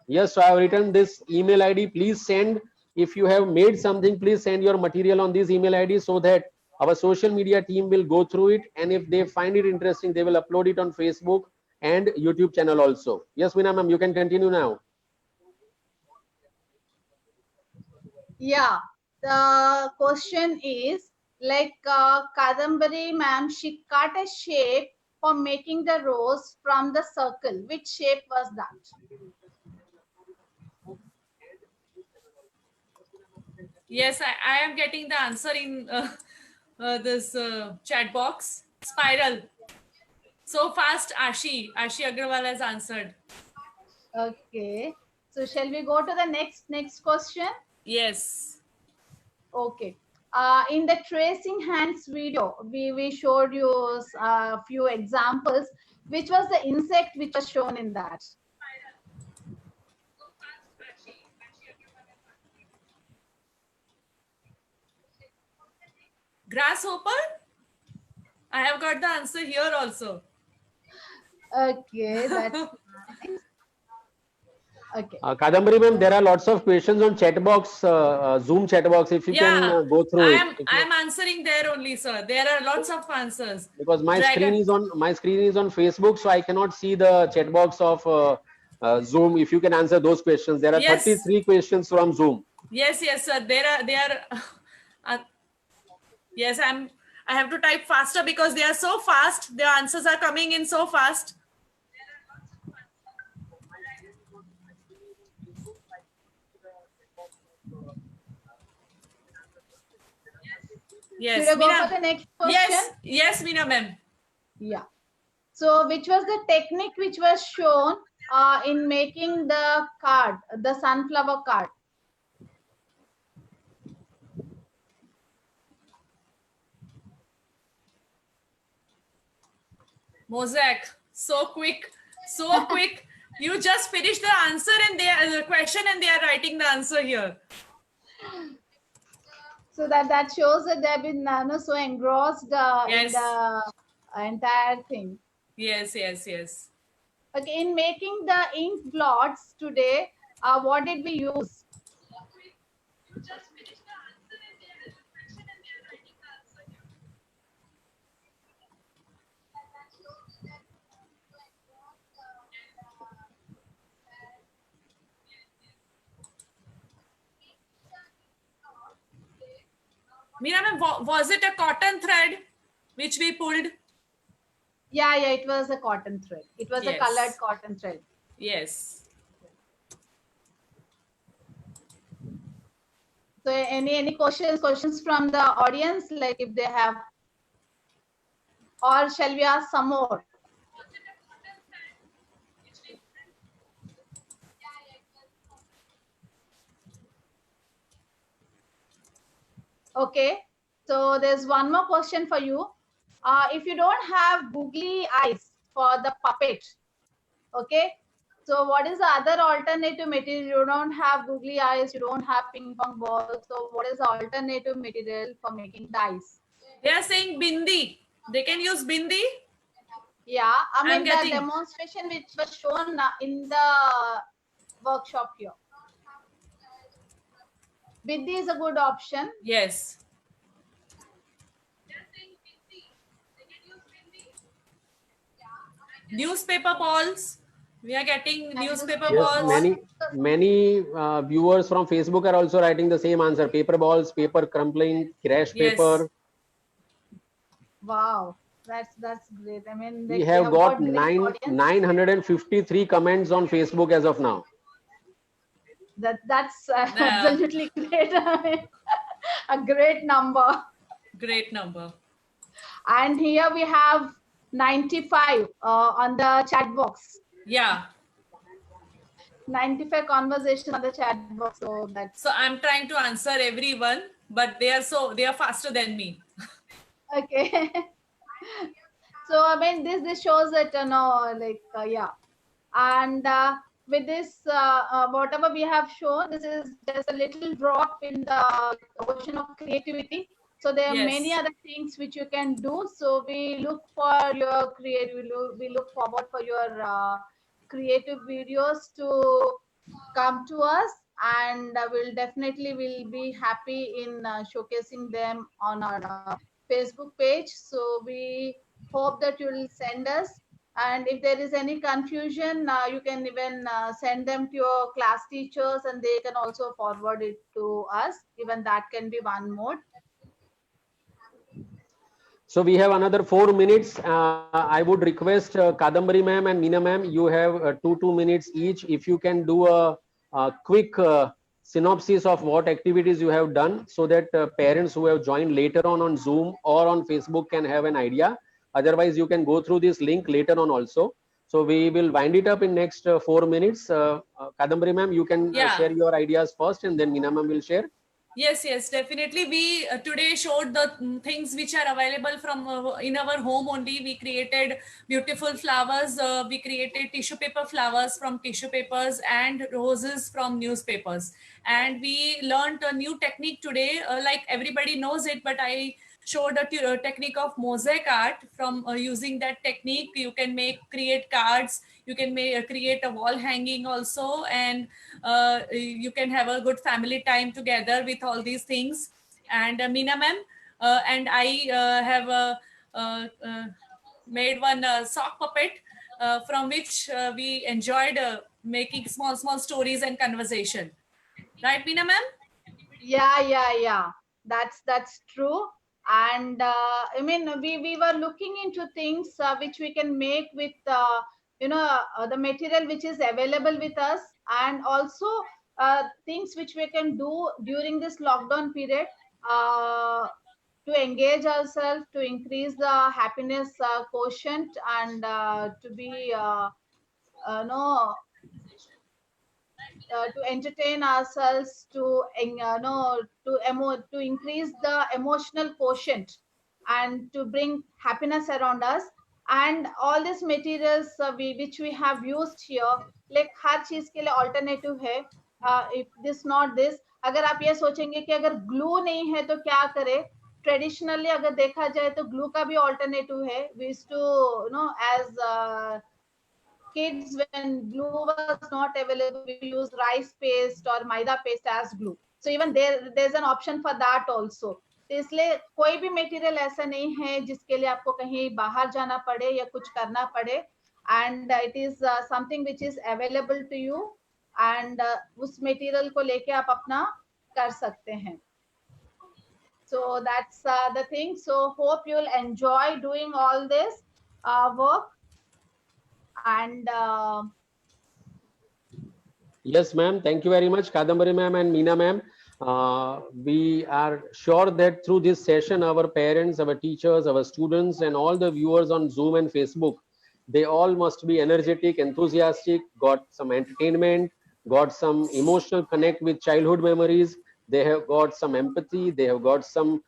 Yes, so I have written this email ID. Please send, if you have made something, please send your material on this email ID so that our social media team will go through it. And if they find it interesting, they will upload it on Facebook and YouTube channel also. Yes, Meena ma'am, you can continue now. Yeah, the question is like Kadambari ma'am, she cut a shape for making the rose from the circle. Which shape was that? Yes, I am getting the answer in this chat box. Spiral. So fast, Ashi Agrawal has answered. Okay. So shall we go to the next question? Yes. Okay. In the tracing hands video, we showed you a few examples. Which was the insect which was shown in that? Grasshopper? I have got the answer here also. Okay, that's nice. Okay. Kadambari ma'am, there are lots of questions on chat box, Zoom chat box. If you can go through it. I am answering there only, sir. There are lots of answers. Because my screen is on Facebook, so I cannot see the chat box of Zoom. If you can answer those questions, there are 33 questions from Zoom. Yes, sir. They are. Yes, I have to type faster because they are so fast. The answers are coming in so fast. Yes. Should I go for the next question? Yes, Meena ma'am. Yeah. So, which was the technique which was shown in making the card, the sunflower card? Mosaic. So quick. So quick. You just finished the answer and the question and they are writing the answer here. So that shows that they have been so engrossed in the entire thing. Yes. Okay, in making the ink blots today, what did we use? Meena ma'am, was it a cotton thread which we pulled? Yeah, it was a cotton thread. It was a colored cotton thread. Yes. So any questions from the audience, like if they have, or shall we ask some more? Okay, so there's one more question for you. If you don't have googly eyes for the puppet, okay, so what is the other alternative material? You don't have googly eyes, you don't have ping pong balls, so what is the alternative material for making the eyes? They are saying bindi. They can use bindi. Yeah, I mean the demonstration which was shown in the workshop here. Bindi is a good option. Yes. Newspaper balls. We are getting newspaper balls. Many viewers from Facebook are also writing the same answer. Paper balls, paper crumpling, crash paper. Wow. That's great. I mean, We like, have got great audience. 953 comments on Facebook as of now. That's absolutely great. I mean, a great number. Great number. And here we have 95 on the chat box. Yeah. 95 conversations on the chat box. So that's So I'm trying to answer everyone, but they are faster than me. okay. So I mean, this shows that yeah, and with this whatever we have shown, this is just a little drop in the ocean of creativity. So there are many Yes. other things which you can do. So we look for your we look forward for your creative videos to come to us, and will be happy in showcasing them on our Facebook page. So we hope that you will send us, and if there is any confusion, you can even send them to your class teachers, and they can also forward it to us. Even that can be one mode. So we have another 4 minutes. I would request Kadambari ma'am and Meena ma'am, you have 2 minutes each. If you can do a quick synopsis of what activities you have done, so that parents who have joined later on Zoom or on Facebook can have an idea. Otherwise, you can go through this link later on also. So we will wind it up in next 4 minutes. Kadambari ma'am, you can share your ideas first, and then Meena ma'am will share. Yes, definitely. We today showed the things which are available from in our home only. We created beautiful flowers. We created tissue paper flowers from tissue papers and roses from newspapers. And we learned a new technique today. Like everybody knows it, but I showed a technique of mosaic art. From using that technique, you can create cards. You can create a wall hanging also, and you can have a good family time together with all these things. And Meena ma'am and I have made one sock puppet from which we enjoyed making small stories and conversation. Right, Meena ma'am? Yeah. That's true. And I mean, we were looking into things which we can make with the material which is available with us, and also things which we can do during this lockdown period to engage ourselves, to increase the happiness quotient, and to be no to entertain ourselves, to to increase the emotional quotient, and to bring happiness around us. And all these materials which we have used here, like हर चीज के लिए alternative है. If this not this, अगर आप ये सोचेंगे कि अगर glue नहीं है तो क्या करें, ट्रेडिशनली अगर देखा जाए तो ग्लू का भी ऑल्टरनेटिव है. We used to as kids, when glue was not available, we use rice paste or maida paste as glue. So even there's an option for that also. तो इसलिए कोई भी मटेरियल ऐसा नहीं है जिसके लिए आपको कहीं बाहर जाना पड़े या कुछ करना पड़े. And it is something which is available to you, and उस मटेरियल को लेके आप अपना कर सकते हैं. So that's the thing. So hope you'll enjoy doing all this work. And Yes, ma'am. Thank you very much, Kadambari ma'am and Meena ma'am. We are sure that through this session, our parents, our teachers, our students, and all the viewers on Zoom and Facebook, they all must be energetic, enthusiastic, got some entertainment, got some emotional connect with childhood memories. They have got some empathy. They have got some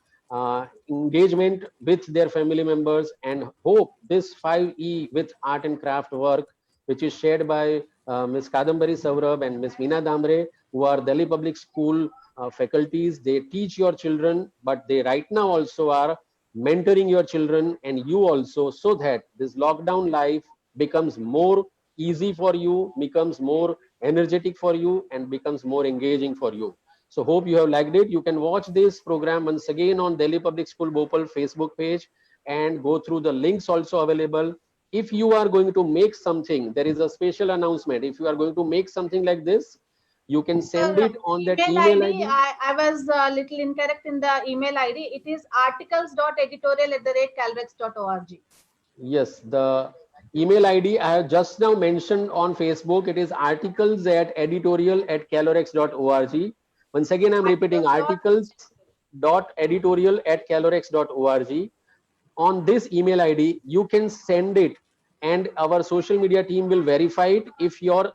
engagement with their family members, and hope this 5E with art and craft work, which is shared by Ms. Kadambari Saurabh and Ms. Meena Damre, who are Delhi Public School faculties. They teach your children, but they right now also are mentoring your children and you also, so that this lockdown life becomes more easy for you, becomes more energetic for you, and becomes more engaging for you. So hope you have liked it. You can watch this program once again on Delhi Public School Bhopal Facebook page and go through the links also available. If you are going to make something, there is a special announcement. If you are going to make something like this, You can send Sir, it on that email email ID, ID. I was a little incorrect in the email ID. It is articles.editorial@calrex.org. Yes, the email ID I have just now mentioned on Facebook. It is articles@editorial@calorex.org. Once again, I'm repeating articles.editorial@calorex.org. On this email ID, you can send it and our social media team will verify it. If your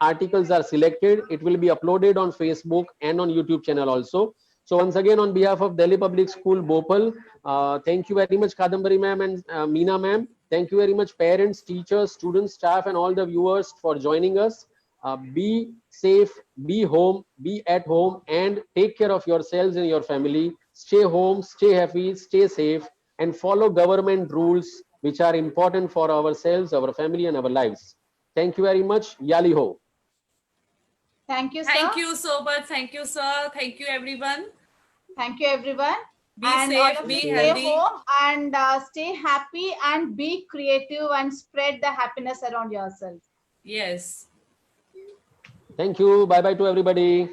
articles are selected, it will be uploaded on Facebook and on YouTube channel also. So once again, on behalf of Delhi Public School, Bhopal, thank you very much, Kadambari ma'am and Meena ma'am. Thank you very much, parents, teachers, students, staff, and all the viewers for joining us. Be safe, be home, be at home, and take care of yourselves and your family. Stay home, stay happy, stay safe, and follow government rules which are important for ourselves, our family, and our lives. Thank you very much. Yali ho. Thank you, sir. Thank you so much. Thank you, sir. Thank you, everyone. Thank you, everyone. Be And all safe, of you be stay healthy. home and stay happy and be creative and spread the happiness around yourself. Yes. Thank you. Bye bye to everybody.